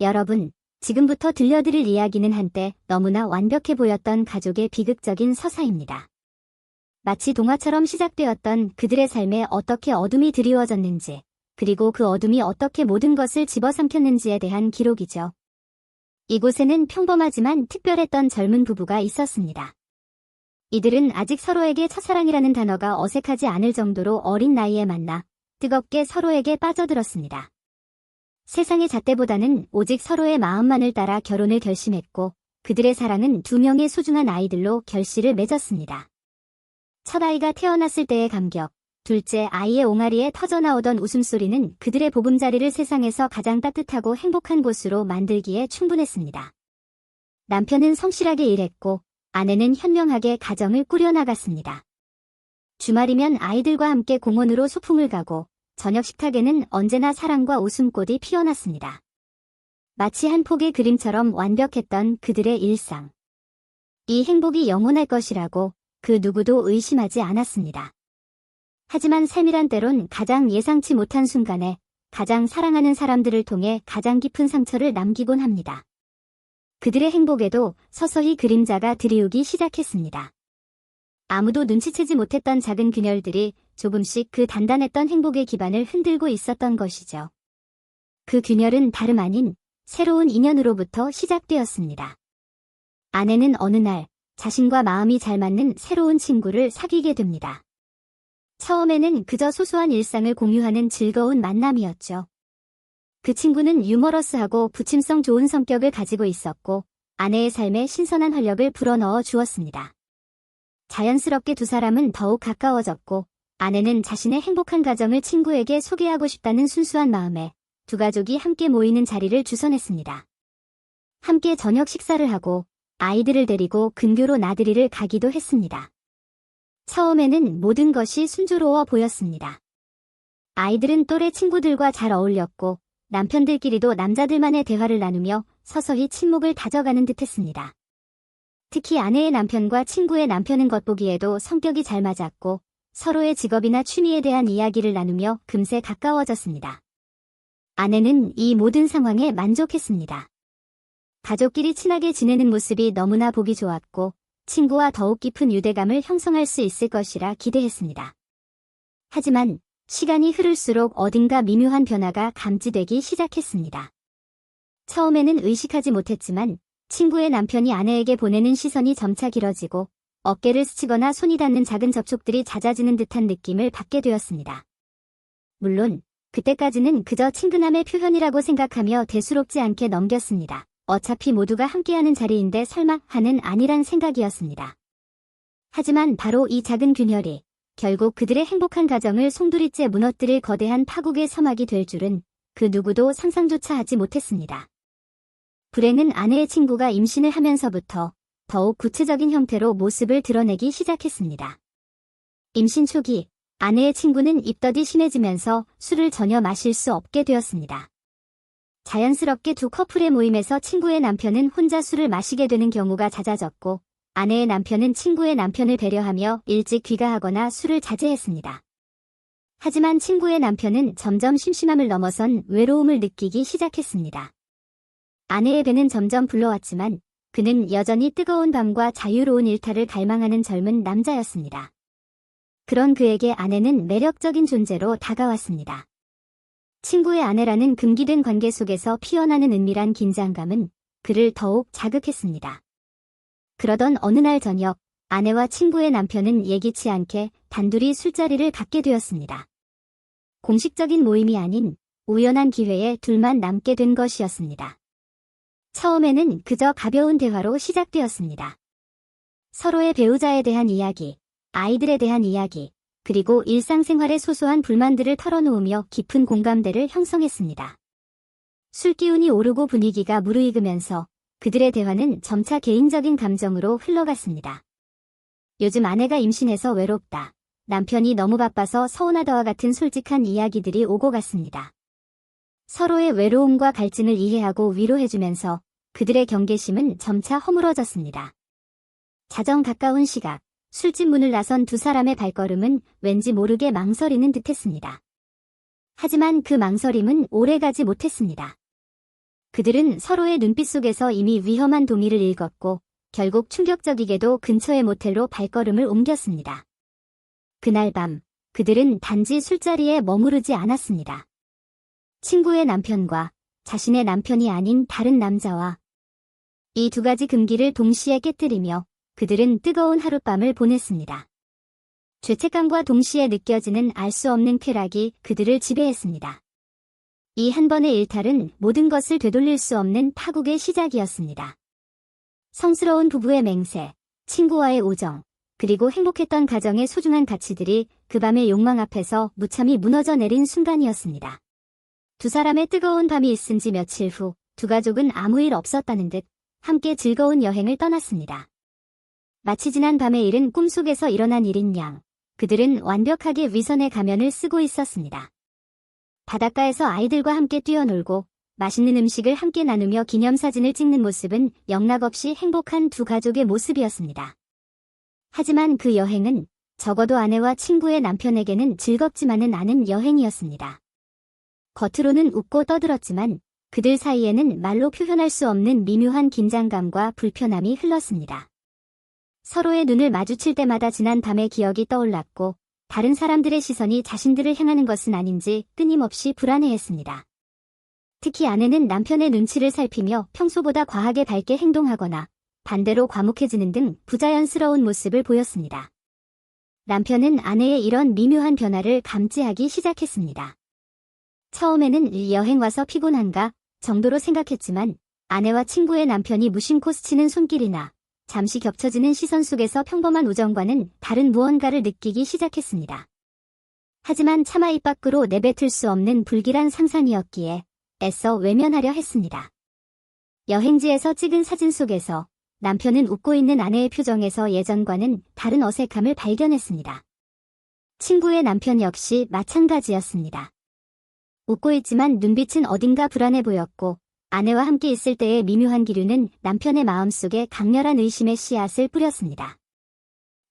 여러분, 지금부터 들려드릴 이야기는 한때 너무나 완벽해 보였던 가족의 비극적인 서사입니다. 마치 동화처럼 시작되었던 그들의 삶에 어떻게 어둠이 드리워졌는지, 그리고 그 어둠이 어떻게 모든 것을 집어삼켰는지에 대한 기록이죠. 이곳에는 평범하지만 특별했던 젊은 부부가 있었습니다. 이들은 아직 서로에게 첫사랑이라는 단어가 어색하지 않을 정도로 어린 나이에 만나 뜨겁게 서로에게 빠져들었습니다. 세상의 잣대보다는 오직 서로의 마음만을 따라 결혼을 결심했고 그들의 사랑은 2명의 소중한 아이들로 결실을 맺었습니다. 첫 아이가 태어났을 때의 감격, 둘째 아이의 옹알이에 터져나오던 웃음소리는 그들의 보금자리를 세상에서 가장 따뜻하고 행복한 곳으로 만들기에 충분했습니다. 남편은 성실하게 일했고 아내는 현명하게 가정을 꾸려나갔습니다. 주말이면 아이들과 함께 공원으로 소풍을 가고 저녁 식탁에는 언제나 사랑과 웃음꽃이 피어났습니다. 마치 한 폭의 그림처럼 완벽했던 그들의 일상. 이 행복이 영원할 것이라고 그 누구도 의심하지 않았습니다. 하지만 삶이란 때론 가장 예상치 못한 순간에 가장 사랑하는 사람들을 통해 가장 깊은 상처를 남기곤 합니다. 그들의 행복에도 서서히 그림자가 드리우기 시작했습니다. 아무도 눈치채지 못했던 작은 균열들이 조금씩 그 단단했던 행복의 기반을 흔들고 있었던 것이죠. 그 균열은 다름 아닌 새로운 인연으로부터 시작되었습니다. 아내는 어느 날 자신과 마음이 잘 맞는 새로운 친구를 사귀게 됩니다. 처음에는 그저 소소한 일상을 공유하는 즐거운 만남이었죠. 그 친구는 유머러스하고 부침성 좋은 성격을 가지고 있었고 아내의 삶에 신선한 활력을 불어넣어 주었습니다. 자연스럽게 두 사람은 더욱 가까워졌고 아내는 자신의 행복한 가정을 친구에게 소개하고 싶다는 순수한 마음에 두 가족이 함께 모이는 자리를 주선했습니다. 함께 저녁 식사를 하고 아이들을 데리고 근교로 나들이를 가기도 했습니다. 처음에는 모든 것이 순조로워 보였습니다. 아이들은 또래 친구들과 잘 어울렸고 남편들끼리도 남자들만의 대화를 나누며 서서히 친목을 다져가는 듯했습니다. 특히 아내의 남편과 친구의 남편은 겉보기에도 성격이 잘 맞았고 서로의 직업이나 취미에 대한 이야기를 나누며 금세 가까워졌습니다. 아내는 이 모든 상황에 만족했습니다. 가족끼리 친하게 지내는 모습이 너무나 보기 좋았고 친구와 더욱 깊은 유대감을 형성할 수 있을 것이라 기대했습니다. 하지만 시간이 흐를수록 어딘가 미묘한 변화가 감지되기 시작했습니다. 처음에는 의식하지 못했지만 친구의 남편이 아내에게 보내는 시선이 점차 길어지고 어깨를 스치거나 손이 닿는 작은 접촉들이 잦아지는 듯한 느낌을 받게 되었습니다. 물론 그때까지는 그저 친근함의 표현이라고 생각하며 대수롭지 않게 넘겼습니다. 어차피 모두가 함께하는 자리인데 설마 하는 아니란 생각이었습니다. 하지만 바로 이 작은 균열이 결국 그들의 행복한 가정을 송두리째 무너뜨릴 거대한 파국의 서막이 될 줄은 그 누구도 상상조차 하지 못했습니다. 불행은 아내의 친구가 임신을 하면서부터 더욱 구체적인 형태로 모습을 드러내기 시작했습니다. 임신 초기, 아내의 친구는 입덧이 심해지면서 술을 전혀 마실 수 없게 되었습니다. 자연스럽게 두 커플의 모임에서 친구의 남편은 혼자 술을 마시게 되는 경우가 잦아졌고 아내의 남편은 친구의 남편을 배려하며 일찍 귀가하거나 술을 자제했습니다. 하지만 친구의 남편은 점점 심심함을 넘어선 외로움을 느끼기 시작했습니다. 아내의 배는 점점 불러왔지만 그는 여전히 뜨거운 밤과 자유로운 일탈을 갈망하는 젊은 남자였습니다. 그런 그에게 아내는 매력적인 존재로 다가왔습니다. 친구의 아내라는 금기된 관계 속에서 피어나는 은밀한 긴장감은 그를 더욱 자극했습니다. 그러던 어느 날 저녁, 아내와 친구의 남편은 예기치 않게 단둘이 술자리를 갖게 되었습니다. 공식적인 모임이 아닌 우연한 기회에 둘만 남게 된 것이었습니다. 처음에는 그저 가벼운 대화로 시작되었습니다. 서로의 배우자에 대한 이야기, 아이들에 대한 이야기, 그리고 일상생활의 소소한 불만들을 털어놓으며 깊은 공감대를 형성했습니다. 술기운이 오르고 분위기가 무르익으면서 그들의 대화는 점차 개인적인 감정으로 흘러갔습니다. 요즘 아내가 임신해서 외롭다. 남편이 너무 바빠서 서운하다와 같은 솔직한 이야기들이 오고 갔습니다. 서로의 외로움과 갈증을 이해하고 위로해주면서 그들의 경계심은 점차 허물어졌습니다. 자정 가까운 시각, 술집 문을 나선 두 사람의 발걸음은 왠지 모르게 망설이는 듯했습니다. 하지만 그 망설임은 오래가지 못했습니다. 그들은 서로의 눈빛 속에서 이미 위험한 동의를 읽었고 결국 충격적이게도 근처의 모텔로 발걸음을 옮겼습니다. 그날 밤 그들은 단지 술자리에 머무르지 않았습니다. 친구의 남편과 자신의 남편이 아닌 다른 남자와 이 두 가지 금기를 동시에 깨뜨리며 그들은 뜨거운 하룻밤을 보냈습니다. 죄책감과 동시에 느껴지는 알 수 없는 쾌락이 그들을 지배했습니다. 이 한 번의 일탈은 모든 것을 되돌릴 수 없는 파국의 시작이었습니다. 성스러운 부부의 맹세, 친구와의 우정, 그리고 행복했던 가정의 소중한 가치들이 그 밤의 욕망 앞에서 무참히 무너져 내린 순간이었습니다. 두 사람의 뜨거운 밤이 있은 지 며칠 후 두 가족은 아무 일 없었다는 듯 함께 즐거운 여행을 떠났습니다. 마치 지난 밤의 일은 꿈속에서 일어난 일인 양, 그들은 완벽하게 위선의 가면을 쓰고 있었습니다. 바닷가에서 아이들과 함께 뛰어놀고 맛있는 음식을 함께 나누며 기념사진을 찍는 모습은 영락없이 행복한 두 가족의 모습이었습니다. 하지만 그 여행은 적어도 아내와 친구의 남편에게는 즐겁지만은 않은 여행이었습니다. 겉으로는 웃고 떠들었지만 그들 사이에는 말로 표현할 수 없는 미묘한 긴장감과 불편함이 흘렀습니다. 서로의 눈을 마주칠 때마다 지난 밤의 기억이 떠올랐고 다른 사람들의 시선이 자신들을 향하는 것은 아닌지 끊임없이 불안해했습니다. 특히 아내는 남편의 눈치를 살피며 평소보다 과하게 밝게 행동하거나 반대로 과묵해지는 등 부자연스러운 모습을 보였습니다. 남편은 아내의 이런 미묘한 변화를 감지하기 시작했습니다. 처음에는 여행 와서 피곤한가 정도로 생각했지만 아내와 친구의 남편이 무심코 스치는 손길이나 잠시 겹쳐지는 시선 속에서 평범한 우정과는 다른 무언가를 느끼기 시작했습니다. 하지만 차마 입 밖으로 내뱉을 수 없는 불길한 상상이었기에 애써 외면하려 했습니다. 여행지에서 찍은 사진 속에서 남편은 웃고 있는 아내의 표정에서 예전과는 다른 어색함을 발견했습니다. 친구의 남편 역시 마찬가지였습니다. 웃고 있지만 눈빛은 어딘가 불안해 보였고 아내와 함께 있을 때의 미묘한 기류는 남편의 마음속에 강렬한 의심의 씨앗을 뿌렸습니다.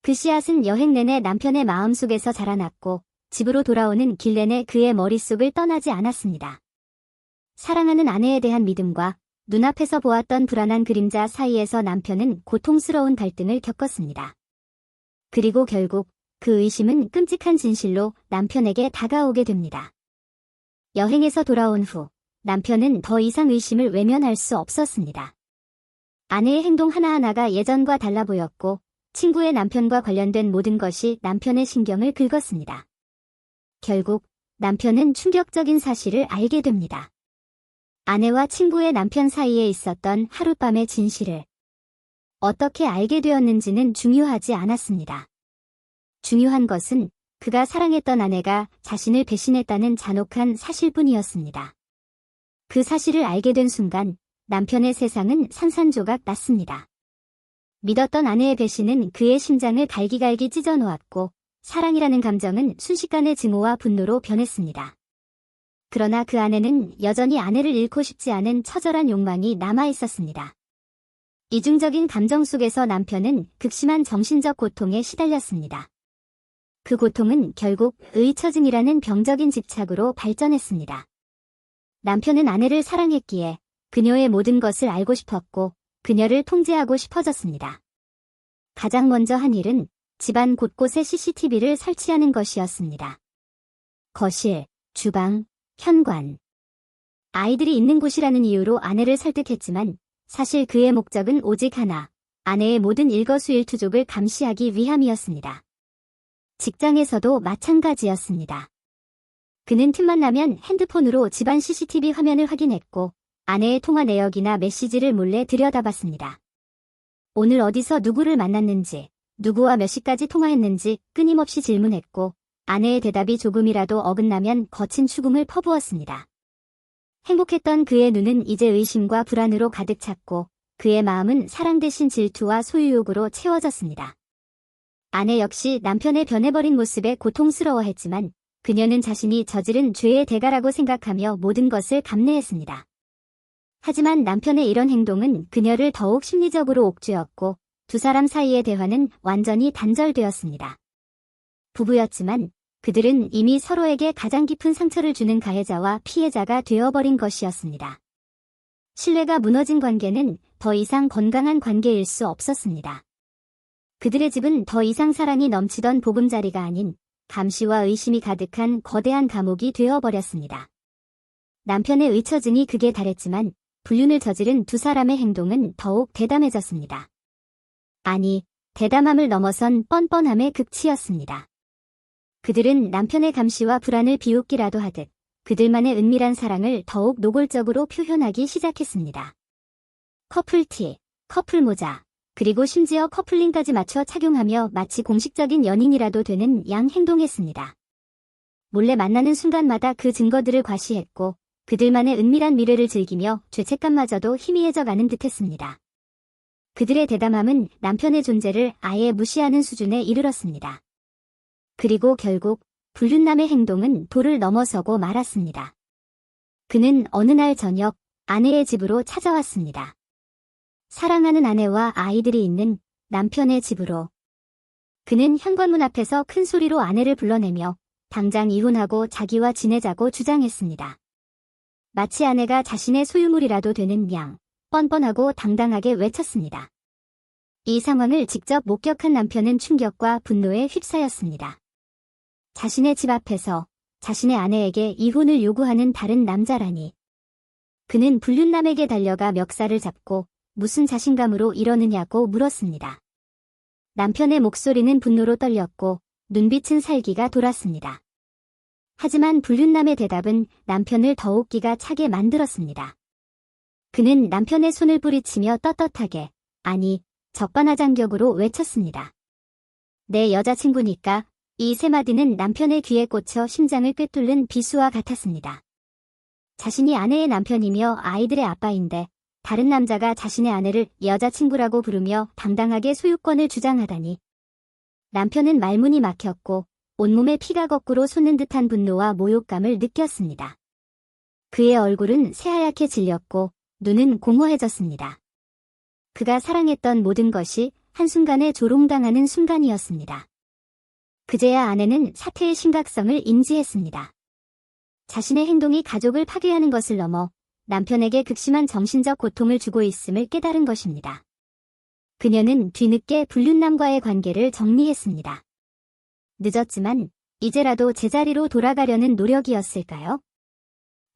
그 씨앗은 여행 내내 남편의 마음속에서 자라났고 집으로 돌아오는 길 내내 그의 머릿속을 떠나지 않았습니다. 사랑하는 아내에 대한 믿음과 눈앞에서 보았던 불안한 그림자 사이에서 남편은 고통스러운 갈등을 겪었습니다. 그리고 결국 그 의심은 끔찍한 진실로 남편에게 다가오게 됩니다. 여행에서 돌아온 후 남편은 더 이상 의심을 외면할 수 없었습니다. 아내의 행동 하나하나가 예전과 달라 보였고 친구의 남편과 관련된 모든 것이 남편의 신경을 긁었습니다. 결국 남편은 충격적인 사실을 알게 됩니다. 아내와 친구의 남편 사이에 있었던 하룻밤의 진실을 어떻게 알게 되었는지는 중요하지 않았습니다. 중요한 것은 그가 사랑했던 아내가 자신을 배신했다는 잔혹한 사실뿐이었습니다. 그 사실을 알게 된 순간 남편의 세상은 산산조각 났습니다. 믿었던 아내의 배신은 그의 심장을 갈기갈기 찢어놓았고 사랑이라는 감정은 순식간에 증오와 분노로 변했습니다. 그러나 그 안에는 여전히 아내를 잃고 싶지 않은 처절한 욕망이 남아있었습니다. 이중적인 감정 속에서 남편은 극심한 정신적 고통에 시달렸습니다. 그 고통은 결국 의처증이라는 병적인 집착으로 발전했습니다. 남편은 아내를 사랑했기에 그녀의 모든 것을 알고 싶었고 그녀를 통제하고 싶어졌습니다. 가장 먼저 한 일은 집안 곳곳에 CCTV를 설치하는 것이었습니다. 거실, 주방, 현관. 아이들이 있는 곳이라는 이유로 아내를 설득했지만 사실 그의 목적은 오직 하나, 아내의 모든 일거수일투족을 감시하기 위함이었습니다. 직장에서도 마찬가지였습니다. 그는 틈만 나면 핸드폰으로 집안 CCTV 화면을 확인했고 아내의 통화 내역이나 메시지를 몰래 들여다봤습니다. 오늘 어디서 누구를 만났는지, 누구와 몇 시까지 통화했는지 끊임없이 질문했고 아내의 대답이 조금이라도 어긋나면 거친 추궁을 퍼부었습니다. 행복했던 그의 눈은 이제 의심과 불안으로 가득 찼고 그의 마음은 사랑 대신 질투와 소유욕으로 채워졌습니다. 아내 역시 남편의 변해버린 모습에 고통스러워했지만 그녀는 자신이 저지른 죄의 대가라고 생각하며 모든 것을 감내했습니다. 하지만 남편의 이런 행동은 그녀를 더욱 심리적으로 옥죄었고 두 사람 사이의 대화는 완전히 단절되었습니다. 부부였지만 그들은 이미 서로에게 가장 깊은 상처를 주는 가해자와 피해자가 되어버린 것이었습니다. 신뢰가 무너진 관계는 더 이상 건강한 관계일 수 없었습니다. 그들의 집은 더 이상 사랑이 넘치던 보금자리가 아닌 감시와 의심이 가득한 거대한 감옥이 되어버렸습니다. 남편의 의처증이 극에 달했지만 불륜을 저지른 두 사람의 행동은 더욱 대담해졌습니다. 아니, 대담함을 넘어선 뻔뻔함의 극치였습니다. 그들은 남편의 감시와 불안을 비웃기라도 하듯 그들만의 은밀한 사랑을 더욱 노골적으로 표현하기 시작했습니다. 커플티, 커플모자, 그리고 심지어 커플링까지 맞춰 착용하며 마치 공식적인 연인이라도 되는 양 행동했습니다. 몰래 만나는 순간마다 그 증거들을 과시했고 그들만의 은밀한 미래를 즐기며 죄책감마저도 희미해져가는 듯했습니다. 그들의 대담함은 남편의 존재를 아예 무시하는 수준에 이르렀습니다. 그리고 결국 불륜남의 행동은 도를 넘어서고 말았습니다. 그는 어느 날 저녁 아내의 집으로 찾아왔습니다. 사랑하는 아내와 아이들이 있는 남편의 집으로. 그는 현관문 앞에서 큰 소리로 아내를 불러내며 당장 이혼하고 자기와 지내자고 주장했습니다. 마치 아내가 자신의 소유물이라도 되는 양 뻔뻔하고 당당하게 외쳤습니다. 이 상황을 직접 목격한 남편은 충격과 분노에 휩싸였습니다. 자신의 집 앞에서 자신의 아내에게 이혼을 요구하는 다른 남자라니. 그는 불륜남에게 달려가 멱살을 잡고 무슨 자신감으로 이러느냐고 물었습니다. 남편의 목소리는 분노로 떨렸고 눈빛은 살기가 돌았습니다. 하지만 불륜남의 대답은 남편을 더욱 기가 차게 만들었습니다. 그는 남편의 손을 뿌리치며 떳떳하게, 아니, 적반하장격으로 외쳤습니다. 내 여자친구니까. 이 세 마디는 남편의 귀에 꽂혀 심장을 꿰뚫는 비수와 같았습니다. 자신이 아내의 남편이며 아이들의 아빠인데 다른 남자가 자신의 아내를 여자친구라고 부르며 당당하게 소유권을 주장하다니. 남편은 말문이 막혔고 온몸에 피가 거꾸로 솟는 듯한 분노와 모욕감을 느꼈습니다. 그의 얼굴은 새하얗게 질렸고 눈은 공허해졌습니다. 그가 사랑했던 모든 것이 한순간에 조롱당하는 순간이었습니다. 그제야 아내는 사태의 심각성을 인지했습니다. 자신의 행동이 가족을 파괴하는 것을 넘어 남편에게 극심한 정신적 고통을 주고 있음을 깨달은 것입니다. 그녀는 뒤늦게 불륜남과의 관계를 정리했습니다. 늦었지만 이제라도 제자리로 돌아가려는 노력이었을까요?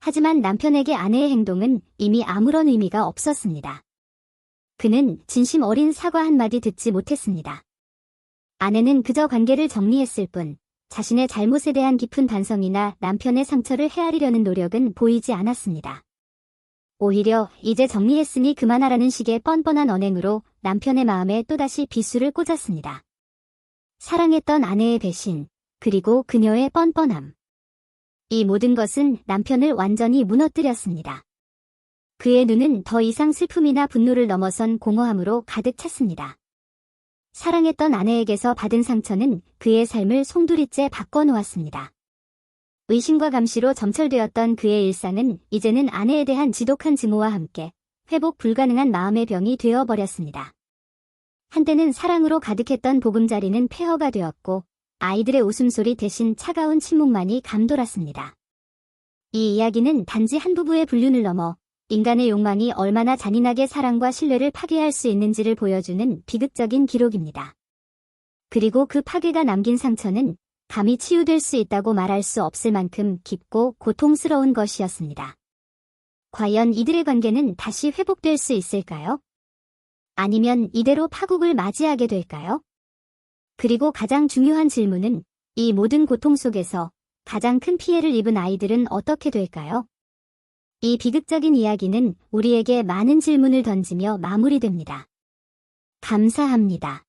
하지만 남편에게 아내의 행동은 이미 아무런 의미가 없었습니다. 그는 진심 어린 사과 한마디 듣지 못했습니다. 아내는 그저 관계를 정리했을 뿐 자신의 잘못에 대한 깊은 반성이나 남편의 상처를 헤아리려는 노력은 보이지 않았습니다. 오히려 이제 정리했으니 그만하라는 식의 뻔뻔한 언행으로 남편의 마음에 또다시 비수를 꽂았습니다. 사랑했던 아내의 배신, 그리고 그녀의 뻔뻔함. 이 모든 것은 남편을 완전히 무너뜨렸습니다. 그의 눈은 더 이상 슬픔이나 분노를 넘어선 공허함으로 가득 찼습니다. 사랑했던 아내에게서 받은 상처는 그의 삶을 송두리째 바꿔놓았습니다. 의심과 감시로 점철되었던 그의 일상은 이제는 아내에 대한 지독한 증오와 함께 회복 불가능한 마음의 병이 되어버렸습니다. 한때는 사랑으로 가득했던 보금자리는 폐허가 되었고 아이들의 웃음소리 대신 차가운 침묵만이 감돌았습니다. 이 이야기는 단지 한 부부의 불륜을 넘어 인간의 욕망이 얼마나 잔인하게 사랑과 신뢰를 파괴할 수 있는지를 보여주는 비극적인 기록입니다. 그리고 그 파괴가 남긴 상처는 감히 치유될 수 있다고 말할 수 없을 만큼 깊고 고통스러운 것이었습니다. 과연 이들의 관계는 다시 회복될 수 있을까요? 아니면 이대로 파국을 맞이하게 될까요? 그리고 가장 중요한 질문은 이 모든 고통 속에서 가장 큰 피해를 입은 아이들은 어떻게 될까요? 이 비극적인 이야기는 우리에게 많은 질문을 던지며 마무리됩니다. 감사합니다.